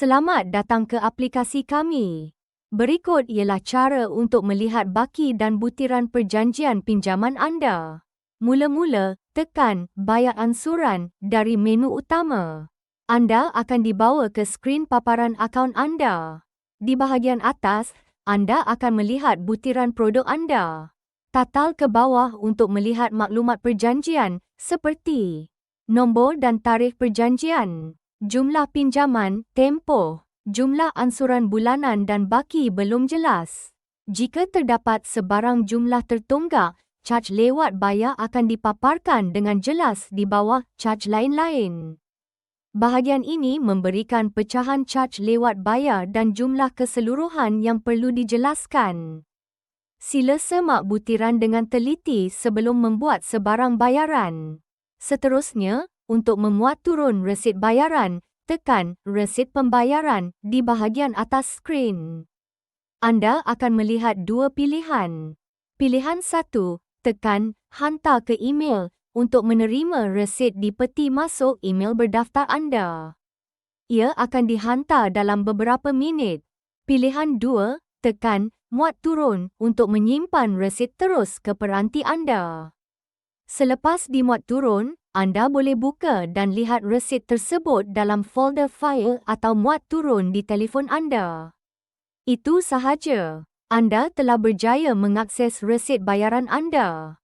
Selamat datang ke aplikasi kami. Berikut ialah cara untuk melihat baki dan butiran perjanjian pinjaman anda. Mula-mula, tekan Bayar Ansuran dari menu utama. Anda akan dibawa ke skrin paparan akaun anda. Di bahagian atas, anda akan melihat butiran produk anda. Tatal ke bawah untuk melihat maklumat perjanjian seperti nombor dan tarikh perjanjian, jumlah pinjaman, tempoh, jumlah ansuran bulanan dan baki belum jelas. Jika terdapat sebarang jumlah tertunggak, caj lewat bayar akan dipaparkan dengan jelas di bawah caj lain-lain. Bahagian ini memberikan pecahan caj lewat bayar dan jumlah keseluruhan yang perlu dijelaskan. Sila semak butiran dengan teliti sebelum membuat sebarang bayaran. Seterusnya, untuk memuat turun resit bayaran, tekan Resit Pembayaran di bahagian atas skrin. Anda akan melihat dua pilihan. Pilihan 1, tekan Hantar ke email untuk menerima resit di peti masuk email berdaftar anda. Ia akan dihantar dalam beberapa minit. Pilihan 2, tekan Muat turun untuk menyimpan resit terus ke peranti anda. Selepas dimuat turun, anda boleh buka dan lihat resit tersebut dalam folder fail atau muat turun di telefon anda. Itu sahaja. Anda telah berjaya mengakses resit bayaran anda.